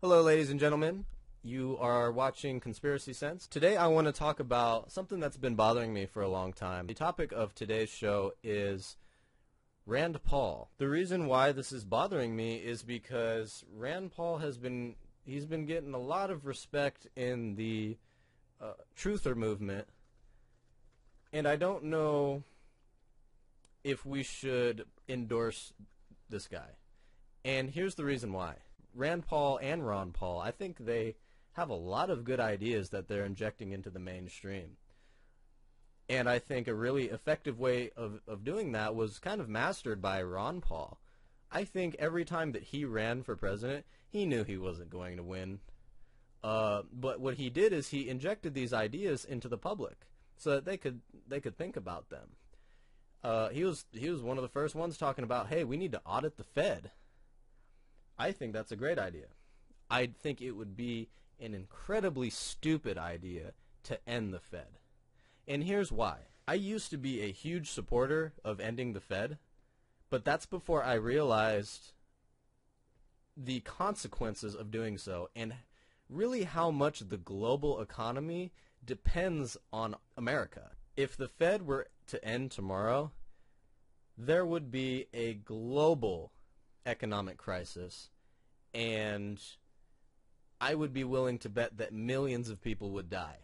Hello, ladies and gentlemen. You are watching Conspiracy Sense. Today I want to talk about something that's been bothering me for a long time. The topic of today's show is Rand Paul. The reason why this is bothering me is because Rand Paul he's been getting a lot of respect in the truther movement, and I don't know if we should endorse this guy. And here's the reason why. Rand Paul and Ron Paul, I think they have a lot of good ideas that they're injecting into the mainstream. And I think a really effective way of doing that was kind of mastered by Ron Paul. I think every time that he ran for president, he knew he wasn't going to win. But what he did is he injected these ideas into the public so that they could think about them. He was one of the first ones talking about, hey, we need to audit the Fed. I think that's a great idea. I think it would be an incredibly stupid idea to end the Fed. And here's why. I used to be a huge supporter of ending the Fed, but that's before I realized the consequences of doing so and really how much the global economy depends on America. If the Fed were to end tomorrow, there would be a global economic crisis, and I would be willing to bet that millions of people would die.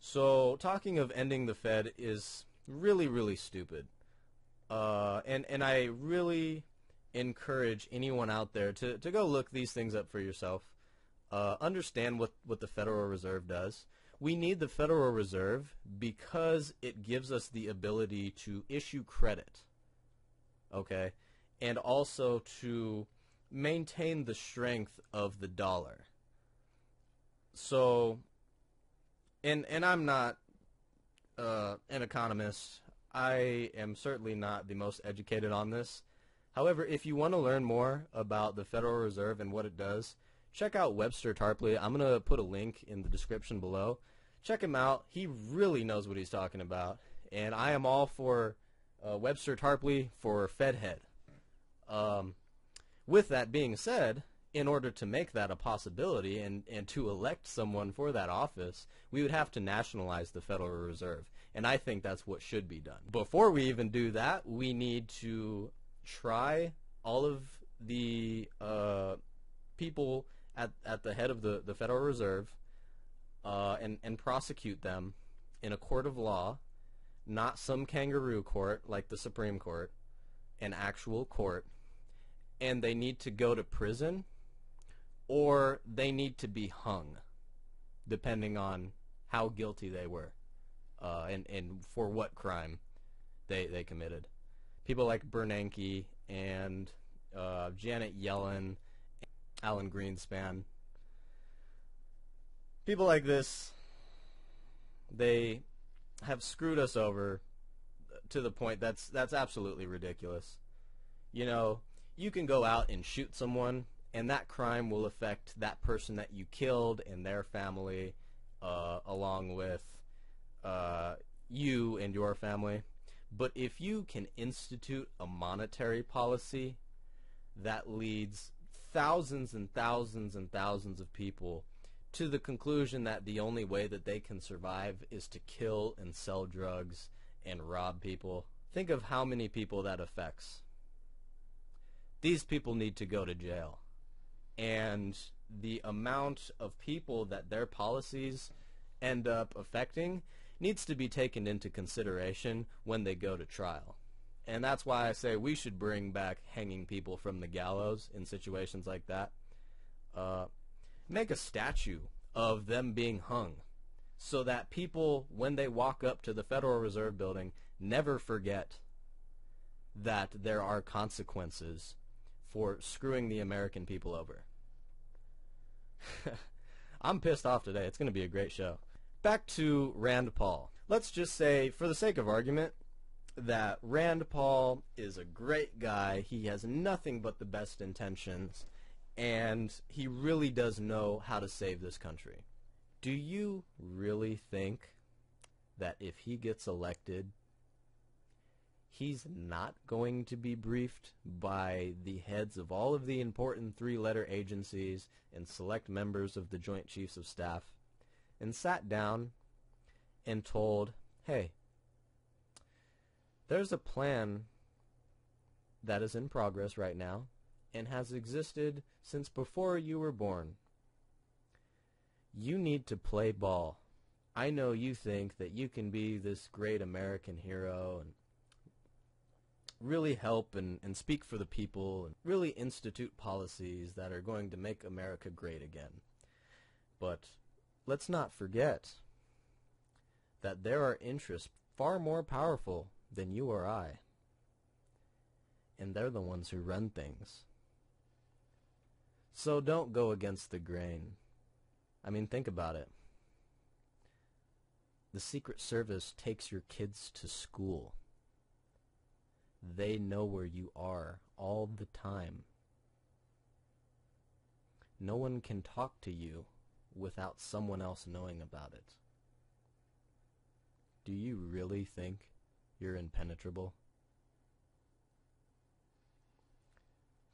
So talking of ending the Fed is really, really stupid. And I really encourage anyone out there to go look these things up for yourself. Understand what the Federal Reserve does. We need the Federal Reserve because it gives us the ability to issue credit. Okay? And also to maintain the strength of the dollar. So, and I'm not an economist. I am certainly not the most educated on this. However, if you want to learn more about the Federal Reserve and what it does, check out Webster Tarpley. I'm going to put a link in the description below. Check him out. He really knows what he's talking about. And I am all for Webster Tarpley for Fed head. With that being said, in order to make that a possibility and to elect someone for that office, we would have to nationalize the Federal Reserve. And I think that's what should be done. Before we even do that, we need to try all of the people at the head of the Federal Reserve and prosecute them in a court of law, not some kangaroo court like the Supreme Court, an actual court. And they need to go to prison, or they need to be hung, depending on how guilty they were, and for what crime they committed. People like Bernanke and Janet Yellen, Alan Greenspan. People like this, they have screwed us over to the point that's absolutely ridiculous. You know, you can go out and shoot someone, and that crime will affect that person that you killed and their family, along with you and your family. But if you can institute a monetary policy that leads thousands and thousands and thousands of people to the conclusion that the only way that they can survive is to kill and sell drugs and rob people, think of how many people that affects. These people need to go to jail. And the amount of people that their policies end up affecting needs to be taken into consideration when they go to trial. And that's why I say we should bring back hanging people from the gallows in situations like that. Make a statue of them being hung so that people, when they walk up to the Federal Reserve building, never forget that there are consequences for screwing the American people over. I'm pissed off today. It's going to be a great show. Back to Rand Paul. Let's just say, for the sake of argument, that Rand Paul is a great guy. He has nothing but the best intentions, and he really does know how to save this country. Do you really think that if he gets elected, He's not going to be briefed by the heads of all of the important three-letter agencies and select members of the Joint Chiefs of Staff and sat down and told, hey, there's a plan that is in progress right now and has existed since before you were born. You need to play ball. I know you think that you can be this great American hero and really help and speak for the people and really institute policies that are going to make America great again. But let's not forget that there are interests far more powerful than you or I. And they're the ones who run things. So don't go against the grain. I mean, think about it. The Secret Service takes your kids to school. They know where you are all the time. No one can talk to you without someone else knowing about it. Do you really think you're impenetrable?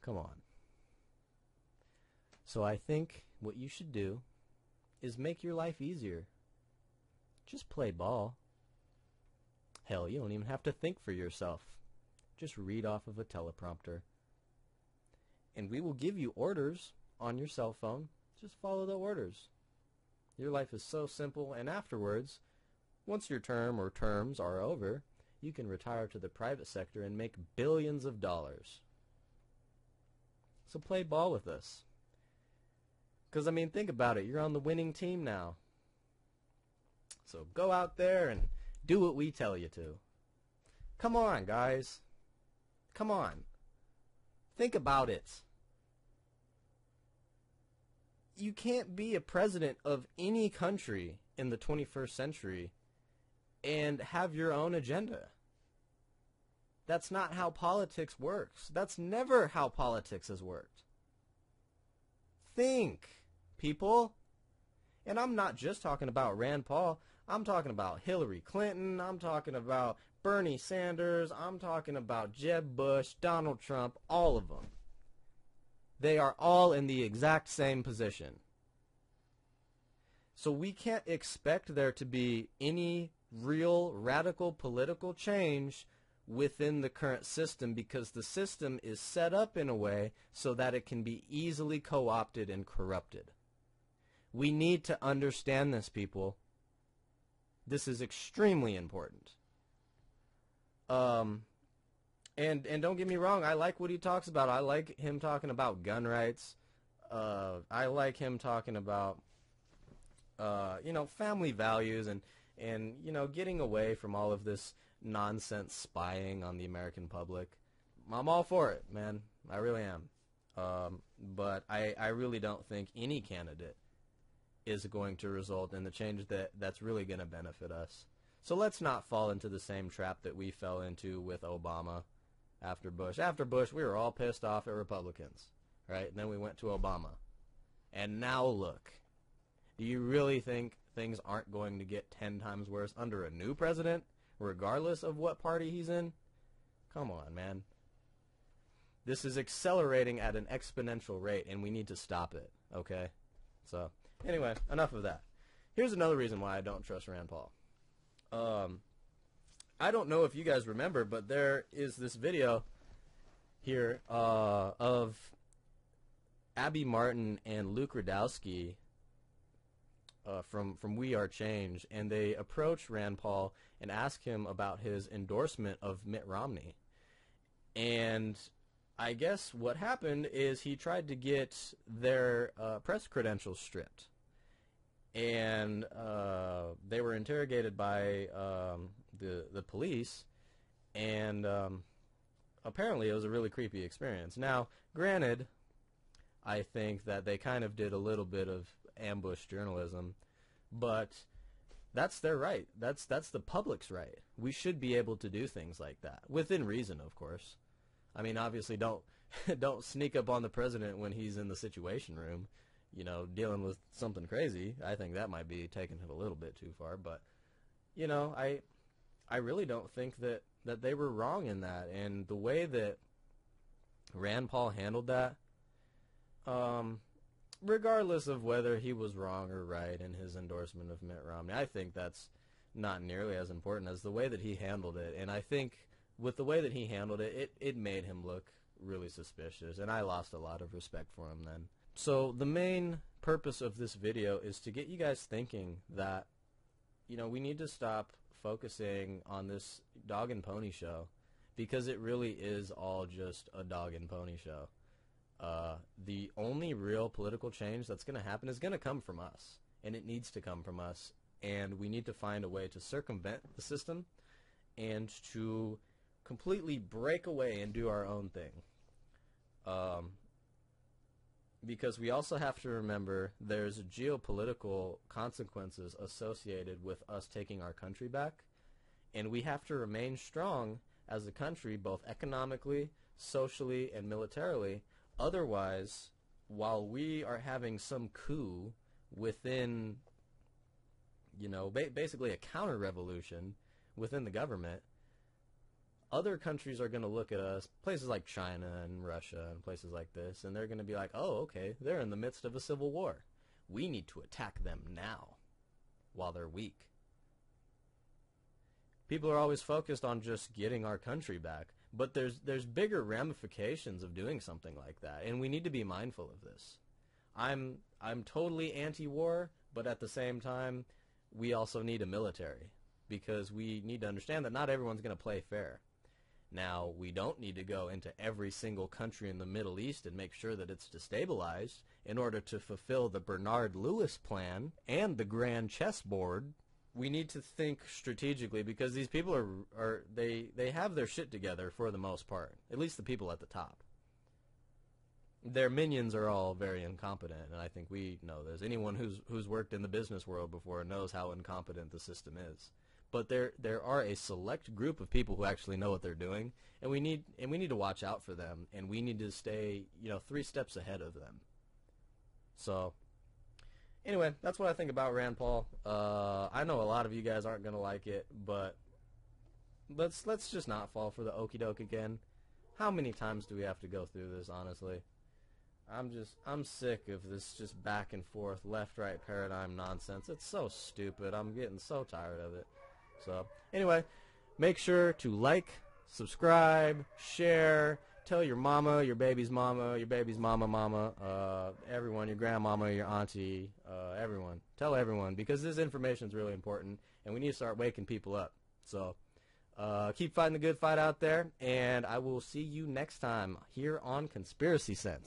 Come on. So I think what you should do is make your life easier. Just play ball. Hell, you don't even have to think for yourself. Just read off of a teleprompter. And we will give you orders on your cell phone. Just follow the orders. Your life is so simple, and afterwards, once your term or terms are over, you can retire to the private sector and make billions of dollars. So play ball with us. Because, I mean, think about it. You're on the winning team now. So go out there and do what we tell you to. Come on, guys. Come on. Think about it. You can't be a president of any country in the 21st century and have your own agenda. That's not how politics works. That's never how politics has worked. Think, people. And I'm not just talking about Rand Paul. I'm talking about Hillary Clinton. I'm talking about Bernie Sanders. I'm talking about Jeb Bush, Donald Trump, all of them. They are all in the exact same position. So we can't expect there to be any real radical political change within the current system because the system is set up in a way so that it can be easily co-opted and corrupted. We need to understand this, people. This is extremely important. And don't get me wrong, I like what he talks about. I like him talking about gun rights. I like him talking about, family values and getting away from all of this nonsense spying on the American public. I'm all for it, man. I really am. But I really don't think any candidate is going to result in the change that's really going to benefit us. So let's not fall into the same trap that we fell into with Obama after Bush. After Bush, we were all pissed off at Republicans, right? And then we went to Obama. And now look. Do you really think things aren't going to get 10 times worse under a new president, regardless of what party he's in? Come on, man. This is accelerating at an exponential rate, and we need to stop it, okay? So, anyway, enough of that. Here's another reason why I don't trust Rand Paul. I don't know if you guys remember, but there is this video here of Abby Martin and Luke Rudkowski from We Are Change, and they approach Rand Paul and ask him about his endorsement of Mitt Romney. And I guess what happened is he tried to get their press credentials stripped. And they were interrogated by the police, and apparently it was a really creepy experience. Now, granted, I think that they kind of did a little bit of ambush journalism, but that's their right. That's the public's right. We should be able to do things like that, within reason, of course. I mean, obviously, don't sneak up on the president when he's in the Situation Room, dealing with something crazy. I think that might be taking it a little bit too far, but, I really don't think that they were wrong in that. And the way that Rand Paul handled that, regardless of whether he was wrong or right in his endorsement of Mitt Romney, I think that's not nearly as important as the way that he handled it. And I think with the way that he handled it, it made him look really suspicious, and I lost a lot of respect for him then. So the main purpose of this video is to get you guys thinking that, you know, we need to stop focusing on this dog and pony show, because it really is all just a dog and pony show. The only real political change that's going to happen is going to come from us, and it needs to come from us, and we need to find a way to circumvent the system and to completely break away and do our own thing. Because we also have to remember there's geopolitical consequences associated with us taking our country back, and we have to remain strong as a country, both economically, socially, and militarily. Otherwise, while we are having some coup within, you know, basically a counter-revolution within the government, other countries are going to look at us, places like China and Russia and places like this, and they're going to be like, oh, okay, they're in the midst of a civil war. We need to attack them now while they're weak. People are always focused on just getting our country back, but there's bigger ramifications of doing something like that, and we need to be mindful of this. I'm totally anti-war, but at the same time, we also need a military, because we need to understand that not everyone's going to play fair. Now, we don't need to go into every single country in the Middle East and make sure that it's destabilized in order to fulfill the Bernard Lewis plan and the grand chessboard. We need to think strategically, because these people they have their shit together for the most part, at least the people at the top. Their minions are all very incompetent, and I think we know this. Anyone who's worked in the business world before knows how incompetent the system is. But there are a select group of people who actually know what they're doing, and we need to watch out for them, and we need to stay, you know, 3 steps ahead of them. So, anyway, that's what I think about Rand Paul. I know a lot of you guys aren't gonna like it, but let's just not fall for the okie doke again. How many times do we have to go through this, honestly? I'm sick of this just back and forth, left-right paradigm nonsense. It's so stupid. I'm getting so tired of it. So, anyway, make sure to like, subscribe, share, tell your mama, your baby's mama, everyone, your grandmama, your auntie, everyone. Tell everyone, because this information is really important, and we need to start waking people up. So, keep fighting the good fight out there, and I will see you next time here on Conspiracy Sense.